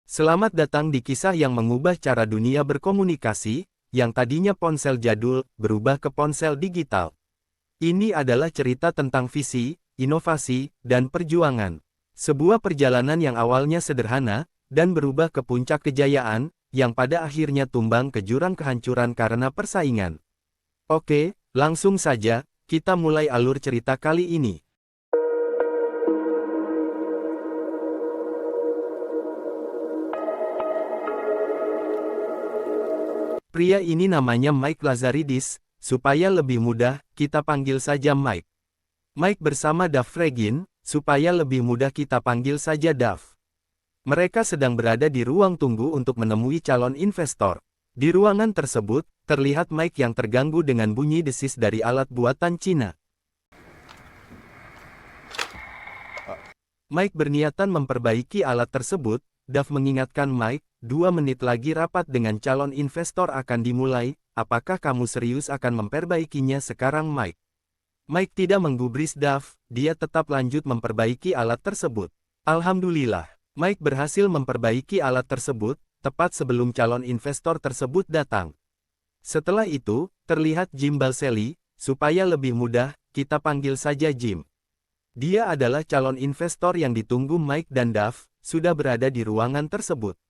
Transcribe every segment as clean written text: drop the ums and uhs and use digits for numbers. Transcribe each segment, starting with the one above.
Selamat datang di kisah yang mengubah cara dunia berkomunikasi, yang tadinya ponsel jadul, berubah ke ponsel digital. Ini adalah cerita tentang visi, inovasi, dan perjuangan. Sebuah perjalanan yang awalnya sederhana, dan berubah ke puncak kejayaan, yang pada akhirnya tumbang ke jurang kehancuran karena persaingan. Oke, langsung saja, kita mulai alur cerita kali ini. Pria ini namanya Mike Lazaridis, supaya lebih mudah, kita panggil saja Mike. Mike bersama Duff Fregin, supaya lebih mudah kita panggil saja Duff. Mereka sedang berada di ruang tunggu untuk menemui calon investor. Di ruangan tersebut, terlihat Mike yang terganggu dengan bunyi desis dari alat buatan Cina. Mike berniatan memperbaiki alat tersebut. Duff mengingatkan Mike, 2 menit lagi rapat dengan calon investor akan dimulai, apakah kamu serius akan memperbaikinya sekarang Mike? Mike tidak menggubris Duff, dia tetap lanjut memperbaiki alat tersebut. Alhamdulillah, Mike berhasil memperbaiki alat tersebut, tepat sebelum calon investor tersebut datang. Setelah itu, terlihat Jim Balselli, supaya lebih mudah, kita panggil saja Jim. Dia adalah calon investor yang ditunggu Mike dan Duff, sudah berada di ruangan tersebut.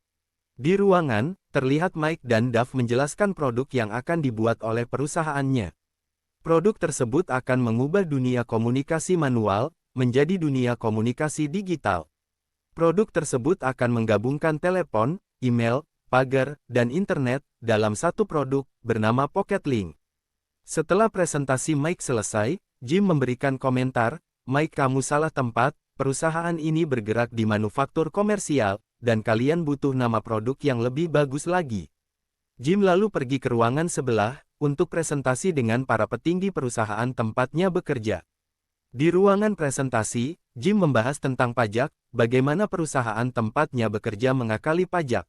Di ruangan, terlihat Mike dan Duff menjelaskan produk yang akan dibuat oleh perusahaannya. Produk tersebut akan mengubah dunia komunikasi manual, menjadi dunia komunikasi digital. Produk tersebut akan menggabungkan telepon, email, pagar, dan internet, dalam satu produk, bernama Pocket Link. Setelah presentasi Mike selesai, Jim memberikan komentar, Mike kamu salah tempat, perusahaan ini bergerak di manufaktur komersial, dan kalian butuh nama produk yang lebih bagus lagi. Jim lalu pergi ke ruangan sebelah, untuk presentasi dengan para petinggi perusahaan tempatnya bekerja. Di ruangan presentasi, Jim membahas tentang pajak, bagaimana perusahaan tempatnya bekerja mengakali pajak.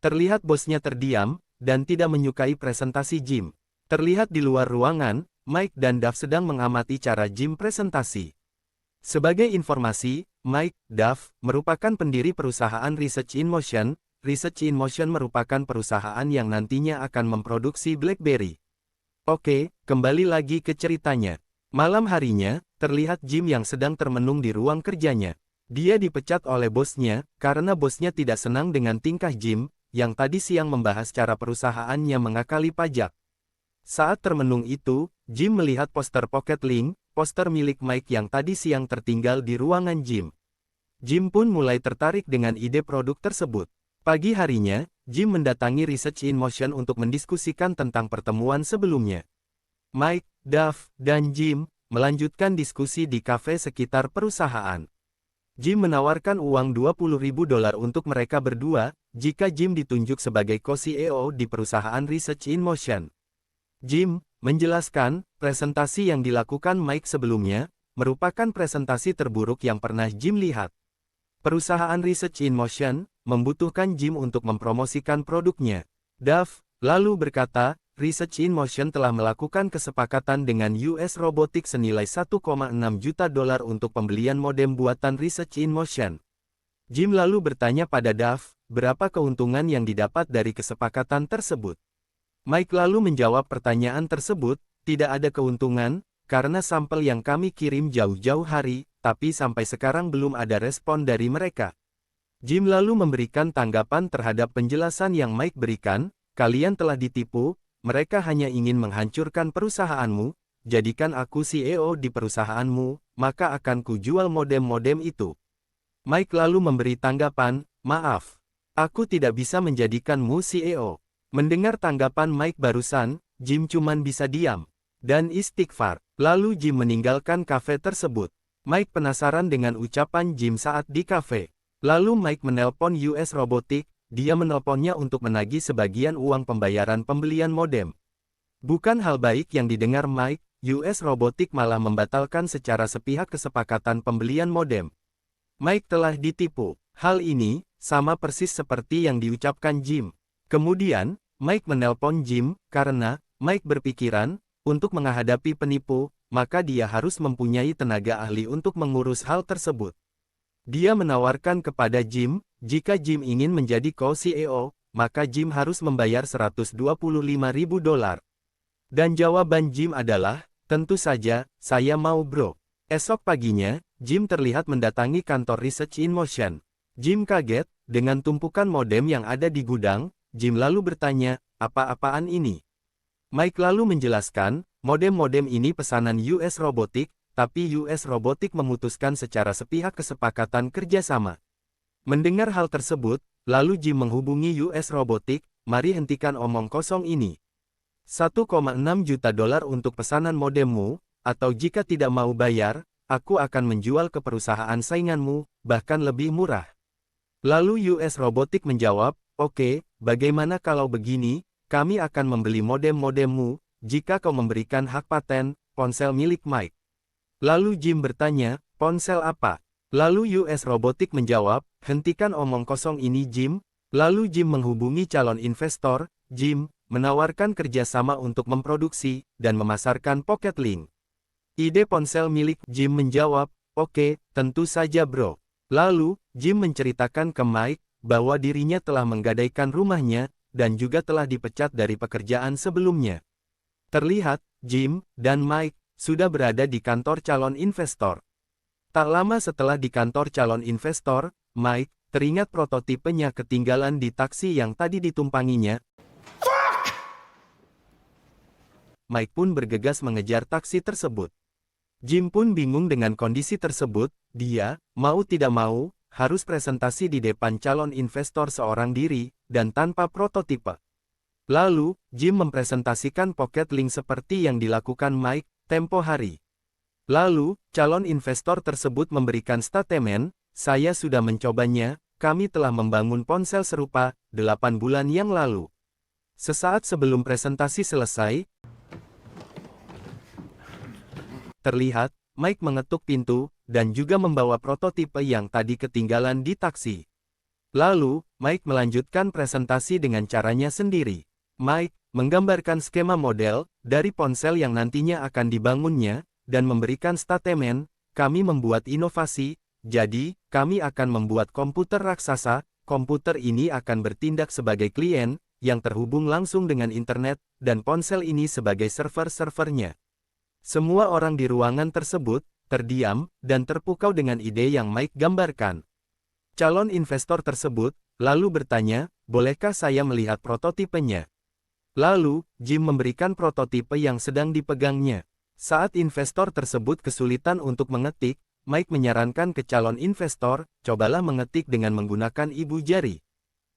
Terlihat bosnya terdiam, dan tidak menyukai presentasi Jim. Terlihat di luar ruangan, Mike dan Duff sedang mengamati cara Jim presentasi. Sebagai informasi, Mike, Duff, merupakan pendiri perusahaan Research in Motion. Research in Motion merupakan perusahaan yang nantinya akan memproduksi BlackBerry. Oke, kembali lagi ke ceritanya. Malam harinya, terlihat Jim yang sedang termenung di ruang kerjanya. Dia dipecat oleh bosnya, karena bosnya tidak senang dengan tingkah Jim, yang tadi siang membahas cara perusahaannya mengakali pajak. Saat termenung itu, Jim melihat poster Pocket Link, poster milik Mike yang tadi siang tertinggal di ruangan Jim. Jim pun mulai tertarik dengan ide produk tersebut. Pagi harinya, Jim mendatangi Research in Motion untuk mendiskusikan tentang pertemuan sebelumnya. Mike, Duff, dan Jim melanjutkan diskusi di kafe sekitar perusahaan. Jim menawarkan uang $20.000 untuk mereka berdua, jika Jim ditunjuk sebagai co-CEO di perusahaan Research in Motion. Jim menjelaskan, presentasi yang dilakukan Mike sebelumnya, merupakan presentasi terburuk yang pernah Jim lihat. Perusahaan Research in Motion, membutuhkan Jim untuk mempromosikan produknya. Duff, lalu berkata, Research in Motion telah melakukan kesepakatan dengan US Robotics senilai $1,6 juta untuk pembelian modem buatan Research in Motion. Jim lalu bertanya pada Duff, berapa keuntungan yang didapat dari kesepakatan tersebut? Mike lalu menjawab pertanyaan tersebut, tidak ada keuntungan, karena sampel yang kami kirim jauh-jauh hari, tapi sampai sekarang belum ada respon dari mereka. Jim lalu memberikan tanggapan terhadap penjelasan yang Mike berikan, kalian telah ditipu, mereka hanya ingin menghancurkan perusahaanmu, jadikan aku CEO di perusahaanmu, maka akan kujual modem-modem itu. Mike lalu memberi tanggapan, maaf, aku tidak bisa menjadikanmu CEO. Mendengar tanggapan Mike barusan, Jim cuman bisa diam dan istighfar. Lalu Jim meninggalkan kafe tersebut. Mike penasaran dengan ucapan Jim saat di kafe. Lalu Mike menelpon US Robotics, dia menelponnya untuk menagih sebagian uang pembayaran pembelian modem. Bukan hal baik yang didengar Mike, US Robotics malah membatalkan secara sepihak kesepakatan pembelian modem. Mike telah ditipu. Hal ini sama persis seperti yang diucapkan Jim. Kemudian, Mike menelpon Jim, karena Mike berpikiran, untuk menghadapi penipu, maka dia harus mempunyai tenaga ahli untuk mengurus hal tersebut. Dia menawarkan kepada Jim, jika Jim ingin menjadi co-CEO, maka Jim harus membayar $125.000. Dan jawaban Jim adalah, tentu saja, saya mau bro. Esok paginya, Jim terlihat mendatangi kantor Research in Motion. Jim kaget, dengan tumpukan modem yang ada di gudang, Jim lalu bertanya, apa-apaan ini? Mike lalu menjelaskan, modem-modem ini pesanan US Robotics, tapi US Robotics memutuskan secara sepihak kesepakatan kerjasama. Mendengar hal tersebut, lalu Jim menghubungi US Robotics, mari hentikan omong kosong ini. $1,6 juta untuk pesanan modemmu, atau jika tidak mau bayar, aku akan menjual ke perusahaan sainganmu, bahkan lebih murah. Lalu US Robotics menjawab, oke, bagaimana kalau begini, kami akan membeli modem-modemmu, jika kau memberikan hak paten, ponsel milik Mike. Lalu Jim bertanya, ponsel apa? Lalu US Robotics menjawab, hentikan omong kosong ini Jim. Lalu Jim menghubungi calon investor, Jim, menawarkan kerjasama untuk memproduksi, dan memasarkan Pocket Link. Ide ponsel milik Jim menjawab, oke, tentu saja bro. Lalu, Jim menceritakan ke Mike, bahwa dirinya telah menggadaikan rumahnya, dan juga telah dipecat dari pekerjaan sebelumnya. Terlihat, Jim, dan Mike, sudah berada di kantor calon investor. Tak lama setelah di kantor calon investor, Mike, teringat prototipenya ketinggalan di taksi yang tadi ditumpanginya. Mike pun bergegas mengejar taksi tersebut. Jim pun bingung dengan kondisi tersebut, dia, mau tidak mau, harus presentasi di depan calon investor seorang diri, dan tanpa prototipe. Lalu, Jim mempresentasikan Pocket Link seperti yang dilakukan Mike, tempo hari. Lalu, calon investor tersebut memberikan statement, saya sudah mencobanya, kami telah membangun ponsel serupa, 8 bulan yang lalu. Sesaat sebelum presentasi selesai, terlihat, Mike mengetuk pintu, dan juga membawa prototipe yang tadi ketinggalan di taksi. Lalu, Mike melanjutkan presentasi dengan caranya sendiri. Mike menggambarkan skema model dari ponsel yang nantinya akan dibangunnya, dan memberikan statement, kami membuat inovasi, jadi, kami akan membuat komputer raksasa, komputer ini akan bertindak sebagai klien, yang terhubung langsung dengan internet, dan ponsel ini sebagai server-servernya. Semua orang di ruangan tersebut, terdiam, dan terpukau dengan ide yang Mike gambarkan. Calon investor tersebut, lalu bertanya, bolehkah saya melihat prototipenya? Lalu, Jim memberikan prototipe yang sedang dipegangnya. Saat investor tersebut kesulitan untuk mengetik, Mike menyarankan ke calon investor, cobalah mengetik dengan menggunakan ibu jari.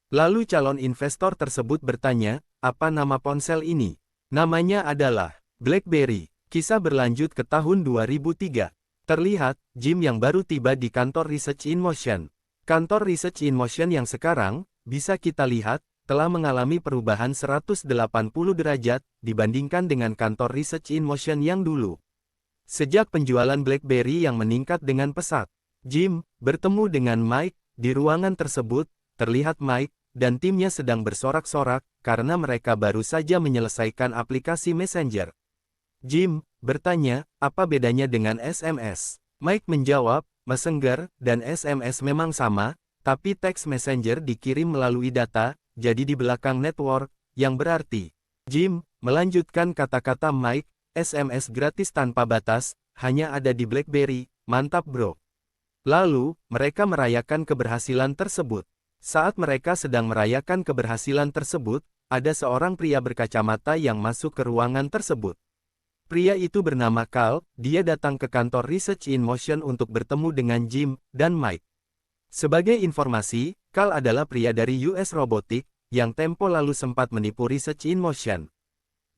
Lalu calon investor tersebut bertanya, apa nama ponsel ini? Namanya adalah BlackBerry. Kisah berlanjut ke tahun 2003. Terlihat, Jim yang baru tiba di kantor Research in Motion. Kantor Research in Motion yang sekarang, bisa kita lihat, telah mengalami perubahan 180 derajat, dibandingkan dengan kantor Research in Motion yang dulu. Sejak penjualan BlackBerry yang meningkat dengan pesat, Jim bertemu dengan Mike. Di ruangan tersebut, terlihat Mike dan timnya sedang bersorak-sorak, karena mereka baru saja menyelesaikan aplikasi Messenger. Jim bertanya, apa bedanya dengan SMS? Mike menjawab, Messenger dan SMS memang sama, tapi teks Messenger dikirim melalui data, jadi di belakang network, yang berarti. Jim melanjutkan kata-kata Mike, SMS gratis tanpa batas, hanya ada di BlackBerry, mantap bro. Lalu, mereka merayakan keberhasilan tersebut. Saat mereka sedang merayakan keberhasilan tersebut, ada seorang pria berkacamata yang masuk ke ruangan tersebut. Pria itu bernama Carl, dia datang ke kantor Research in Motion untuk bertemu dengan Jim dan Mike. Sebagai informasi, Carl adalah pria dari US Robotics, yang tempo lalu sempat menipu Research in Motion.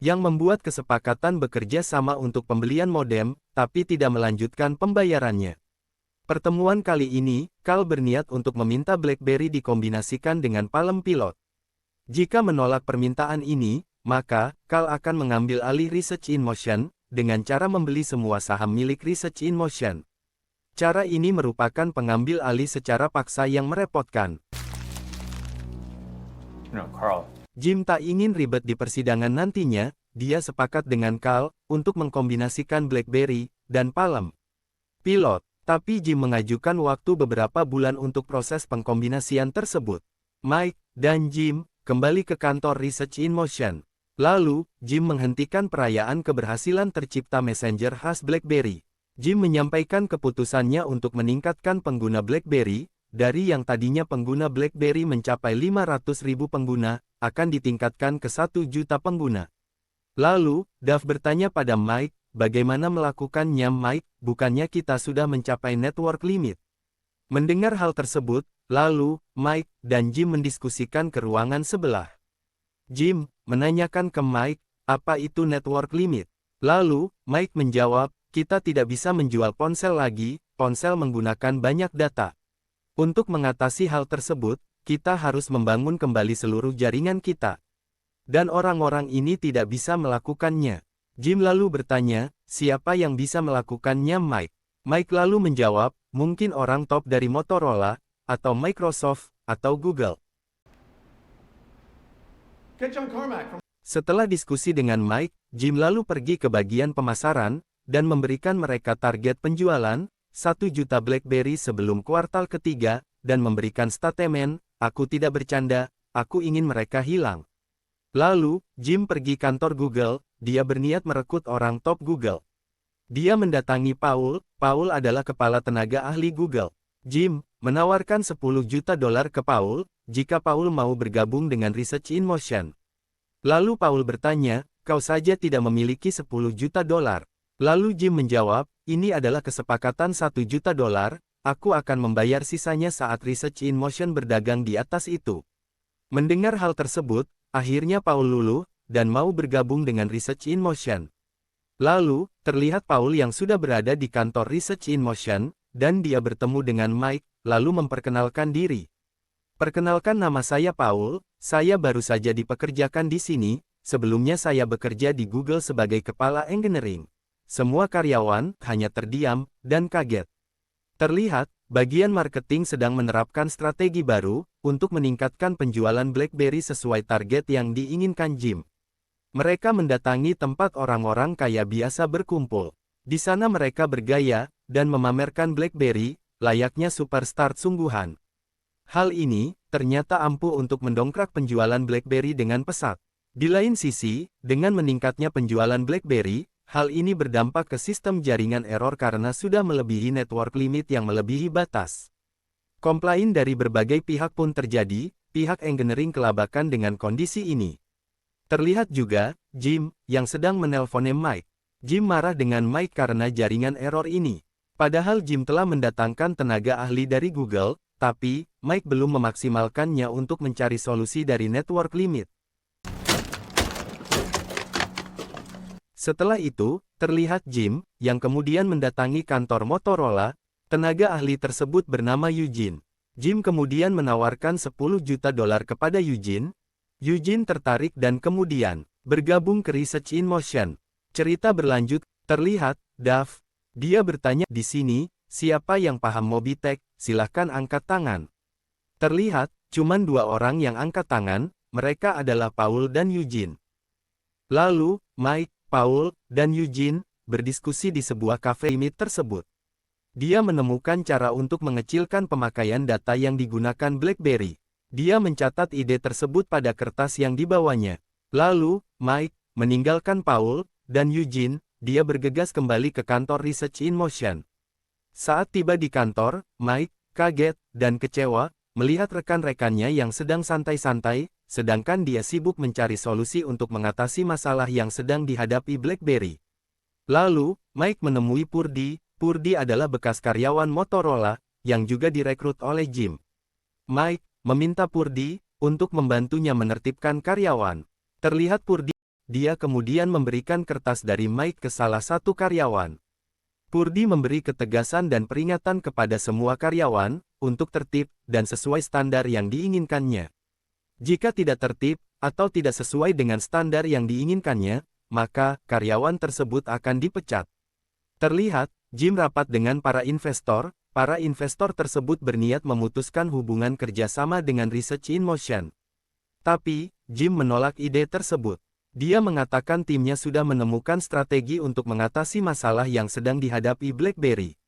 Yang membuat kesepakatan bekerja sama untuk pembelian modem, tapi tidak melanjutkan pembayarannya. Pertemuan kali ini, Carl berniat untuk meminta BlackBerry dikombinasikan dengan Palm Pilot. Jika menolak permintaan ini, maka, Carl akan mengambil alih Research in Motion, dengan cara membeli semua saham milik Research in Motion. Cara ini merupakan pengambil alih secara paksa yang merepotkan. No, Carl. Jim tak ingin ribet di persidangan nantinya, dia sepakat dengan Carl, untuk mengkombinasikan BlackBerry dan Palm Pilot. Tapi Jim mengajukan waktu beberapa bulan untuk proses pengkombinasian tersebut. Mike dan Jim kembali ke kantor Research in Motion. Lalu, Jim menghentikan perayaan keberhasilan tercipta Messenger khas BlackBerry. Jim menyampaikan keputusannya untuk meningkatkan pengguna BlackBerry, dari yang tadinya pengguna BlackBerry mencapai 500.000 pengguna, akan ditingkatkan ke 1 juta pengguna. Lalu, Dave bertanya pada Mike, bagaimana melakukannya Mike, bukannya kita sudah mencapai network limit. Mendengar hal tersebut, lalu, Mike dan Jim mendiskusikan ke ruangan sebelah. Jim menanyakan ke Mike, apa itu network limit? Lalu, Mike menjawab, kita tidak bisa menjual ponsel lagi, ponsel menggunakan banyak data. Untuk mengatasi hal tersebut, kita harus membangun kembali seluruh jaringan kita. Dan orang-orang ini tidak bisa melakukannya. Jim lalu bertanya, siapa yang bisa melakukannya Mike? Mike lalu menjawab, mungkin orang top dari Motorola, atau Microsoft, atau Google. Setelah diskusi dengan Mike, Jim lalu pergi ke bagian pemasaran, dan memberikan mereka target penjualan, 1 juta BlackBerry sebelum kuartal ketiga, dan memberikan statemen, aku tidak bercanda, aku ingin mereka hilang. Lalu, Jim pergi kantor Google, dia berniat merekrut orang top Google. Dia mendatangi Paul adalah kepala tenaga ahli Google. Jim menawarkan 10 juta dolar ke Paul, jika Paul mau bergabung dengan Research in Motion. Lalu Paul bertanya, kau saja tidak memiliki 10 juta dolar. Lalu Jim menjawab, ini adalah kesepakatan 1 juta dolar, aku akan membayar sisanya saat Research in Motion berdagang di atas itu. Mendengar hal tersebut, akhirnya Paul luluh, dan mau bergabung dengan Research in Motion. Lalu, terlihat Paul yang sudah berada di kantor Research in Motion, dan dia bertemu dengan Mike, lalu memperkenalkan diri. Perkenalkan nama saya Paul, saya baru saja dipekerjakan di sini, sebelumnya saya bekerja di Google sebagai kepala engineering. Semua karyawan hanya terdiam, dan kaget. Terlihat, bagian marketing sedang menerapkan strategi baru, untuk meningkatkan penjualan BlackBerry sesuai target yang diinginkan Jim. Mereka mendatangi tempat orang-orang kaya biasa berkumpul. Di sana mereka bergaya, dan memamerkan BlackBerry, layaknya superstar sungguhan. Hal ini, ternyata ampuh untuk mendongkrak penjualan BlackBerry dengan pesat. Di lain sisi, dengan meningkatnya penjualan BlackBerry, hal ini berdampak ke sistem jaringan error karena sudah melebihi network limit yang melebihi batas. Komplain dari berbagai pihak pun terjadi, pihak engineering kelabakan dengan kondisi ini. Terlihat juga, Jim, yang sedang menelpon Mike. Jim marah dengan Mike karena jaringan error ini. Padahal Jim telah mendatangkan tenaga ahli dari Google, tapi, Mike belum memaksimalkannya untuk mencari solusi dari network limit. Setelah itu, terlihat Jim, yang kemudian mendatangi kantor Motorola. Tenaga ahli tersebut bernama Eugene. Jim kemudian menawarkan 10 juta dolar kepada Eugene. Eugene tertarik dan kemudian bergabung ke Research in Motion. Cerita berlanjut, terlihat, Dave. Dia bertanya di sini, siapa yang paham Mobitech, silahkan angkat tangan. Terlihat, cuman 2 orang yang angkat tangan, mereka adalah Paul dan Eugene. Lalu, Mike, Paul, dan Eugene berdiskusi di sebuah cafe limit tersebut. Dia menemukan cara untuk mengecilkan pemakaian data yang digunakan BlackBerry. Dia mencatat ide tersebut pada kertas yang dibawanya. Lalu, Mike meninggalkan Paul dan Eugene, dia bergegas kembali ke kantor Research in Motion. Saat tiba di kantor, Mike kaget dan kecewa melihat rekan-rekannya yang sedang santai-santai, sedangkan dia sibuk mencari solusi untuk mengatasi masalah yang sedang dihadapi BlackBerry. Lalu, Mike menemui Purdy. Purdy adalah bekas karyawan Motorola, yang juga direkrut oleh Jim. Mike meminta Purdy untuk membantunya menertibkan karyawan. Terlihat Purdy, dia kemudian memberikan kertas dari Mike ke salah satu karyawan. Purdy memberi ketegasan dan peringatan kepada semua karyawan, untuk tertib, dan sesuai standar yang diinginkannya. Jika tidak tertib, atau tidak sesuai dengan standar yang diinginkannya, maka karyawan tersebut akan dipecat. Terlihat, Jim rapat dengan para investor tersebut berniat memutuskan hubungan kerjasama dengan Research in Motion. Tapi, Jim menolak ide tersebut. Dia mengatakan timnya sudah menemukan strategi untuk mengatasi masalah yang sedang dihadapi BlackBerry.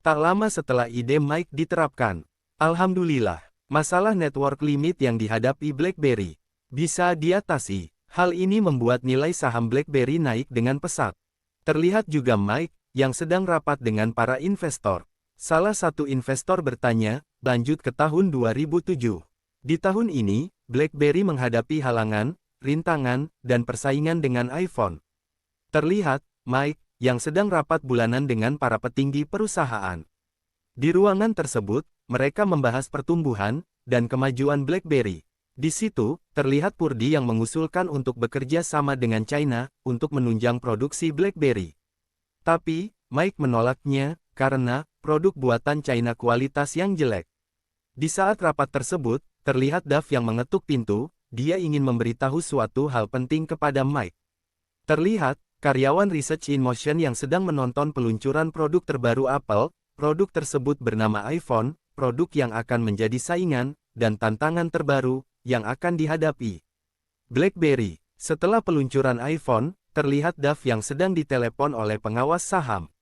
Tak lama setelah ide Mike diterapkan, alhamdulillah, masalah network limit yang dihadapi BlackBerry bisa diatasi. Hal ini membuat nilai saham BlackBerry naik dengan pesat. Terlihat juga Mike yang sedang rapat dengan para investor. Salah satu investor bertanya, lanjut ke tahun 2007. Di tahun ini, BlackBerry menghadapi halangan, rintangan, dan persaingan dengan iPhone. Terlihat, Mike yang sedang rapat bulanan dengan para petinggi perusahaan. Di ruangan tersebut, mereka membahas pertumbuhan dan kemajuan BlackBerry. Di situ, terlihat Purdy yang mengusulkan untuk bekerja sama dengan China untuk menunjang produksi BlackBerry. Tapi, Mike menolaknya karena produk buatan China kualitas yang jelek. Di saat rapat tersebut, terlihat Duff yang mengetuk pintu. Dia ingin memberitahu suatu hal penting kepada Mike. Terlihat karyawan Research in Motion yang sedang menonton peluncuran produk terbaru Apple. Produk tersebut bernama iPhone, produk yang akan menjadi saingan dan tantangan terbaru yang akan dihadapi BlackBerry. Setelah peluncuran iPhone, terlihat Duff yang sedang ditelepon oleh pengawas saham.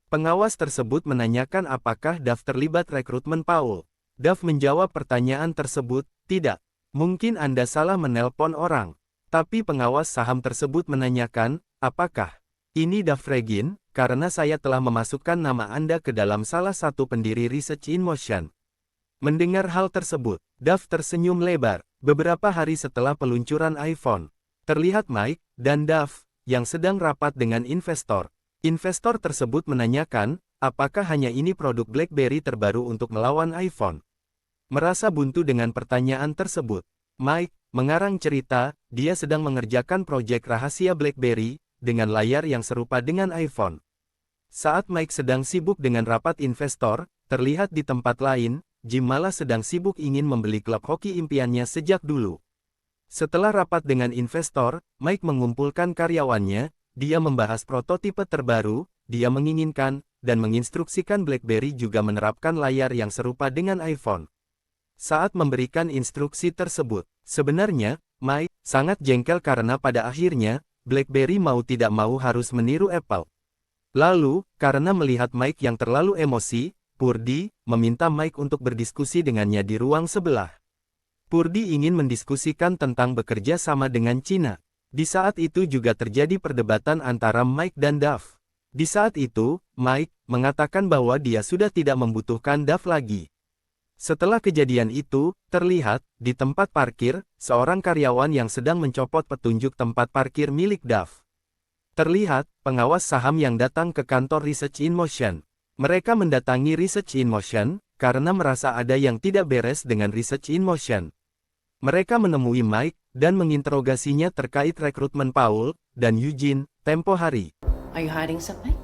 Pengawas tersebut menanyakan apakah Duff terlibat rekrutmen Paul. Duff menjawab pertanyaan tersebut, tidak. Mungkin Anda salah menelpon orang. Tapi pengawas saham tersebut menanyakan, apakah ini Duff Regin, karena saya telah memasukkan nama Anda ke dalam salah satu pendiri Research in Motion. Mendengar hal tersebut, Duff tersenyum lebar. Beberapa hari setelah peluncuran iPhone, terlihat Mike dan Duff yang sedang rapat dengan investor. Investor tersebut menanyakan, apakah hanya ini produk BlackBerry terbaru untuk melawan iPhone? Merasa buntu dengan pertanyaan tersebut, Mike mengarang cerita, dia sedang mengerjakan proyek rahasia BlackBerry dengan layar yang serupa dengan iPhone. Saat Mike sedang sibuk dengan rapat investor, terlihat di tempat lain, Jim malah sedang sibuk ingin membeli klub hoki impiannya sejak dulu. Setelah rapat dengan investor, Mike mengumpulkan karyawannya, dia membahas prototipe terbaru, dia menginginkan dan menginstruksikan BlackBerry juga menerapkan layar yang serupa dengan iPhone. Saat memberikan instruksi tersebut, sebenarnya, Mike sangat jengkel karena pada akhirnya, BlackBerry mau tidak mau harus meniru Apple. Lalu, karena melihat Mike yang terlalu emosi, Purdy meminta Mike untuk berdiskusi dengannya di ruang sebelah. Purdy ingin mendiskusikan tentang bekerja sama dengan China. Di saat itu juga terjadi perdebatan antara Mike dan Duff. Di saat itu, Mike mengatakan bahwa dia sudah tidak membutuhkan Duff lagi. Setelah kejadian itu, terlihat di tempat parkir, seorang karyawan yang sedang mencopot petunjuk tempat parkir milik Duff. Terlihat pengawas saham yang datang ke kantor Research in Motion. Mereka mendatangi Research in Motion karena merasa ada yang tidak beres dengan Research in Motion. Mereka menemui Mike dan menginterogasinya terkait rekrutmen Paul dan Eugene tempo hari. Are you hiding something?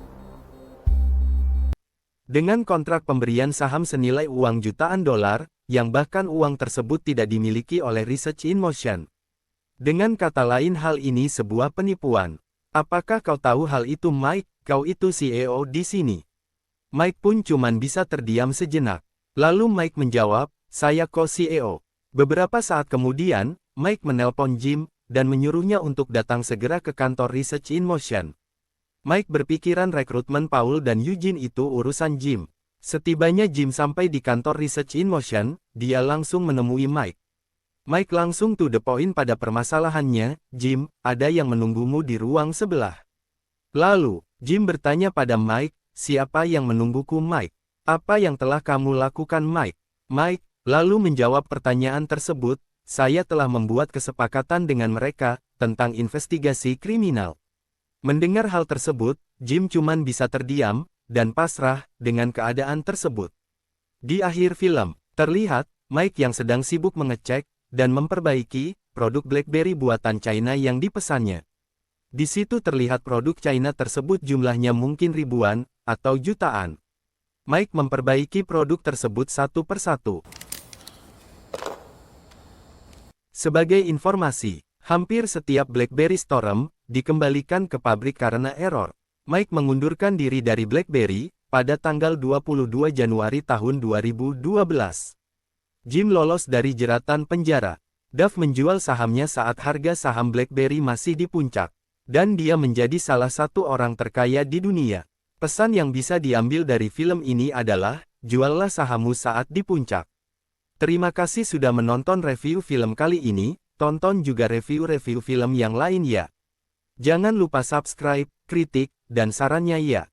Dengan kontrak pemberian saham senilai uang jutaan dolar, yang bahkan uang tersebut tidak dimiliki oleh Research in Motion. Dengan kata lain hal ini sebuah penipuan. Apakah kau tahu hal itu Mike? Kau itu CEO di sini. Mike pun cuman bisa terdiam sejenak. Lalu Mike menjawab, saya co-CEO. Beberapa saat kemudian, Mike menelpon Jim dan menyuruhnya untuk datang segera ke kantor Research in Motion. Mike berpikiran rekrutmen Paul dan Eugene itu urusan Jim. Setibanya Jim sampai di kantor Research in Motion, dia langsung menemui Mike. Mike langsung to the point pada permasalahannya, Jim, ada yang menunggumu di ruang sebelah. Lalu, Jim bertanya pada Mike, siapa yang menungguku Mike? Apa yang telah kamu lakukan Mike? Mike lalu menjawab pertanyaan tersebut, saya telah membuat kesepakatan dengan mereka tentang investigasi kriminal. Mendengar hal tersebut, Jim cuman bisa terdiam dan pasrah dengan keadaan tersebut. Di akhir film, terlihat Mike yang sedang sibuk mengecek dan memperbaiki produk BlackBerry buatan China yang dipesannya. Di situ terlihat produk China tersebut jumlahnya mungkin ribuan atau jutaan. Mike memperbaiki produk tersebut satu persatu. Sebagai informasi, hampir setiap BlackBerry Storm dikembalikan ke pabrik karena error. Mike mengundurkan diri dari BlackBerry pada tanggal 22 Januari tahun 2012. Jim lolos dari jeratan penjara. Duff menjual sahamnya saat harga saham BlackBerry masih di puncak, dan dia menjadi salah satu orang terkaya di dunia. Pesan yang bisa diambil dari film ini adalah, juallah sahammu saat di puncak. Terima kasih sudah menonton review film kali ini, tonton juga review-review film yang lain ya. Jangan lupa subscribe, kritik, dan sarannya ya.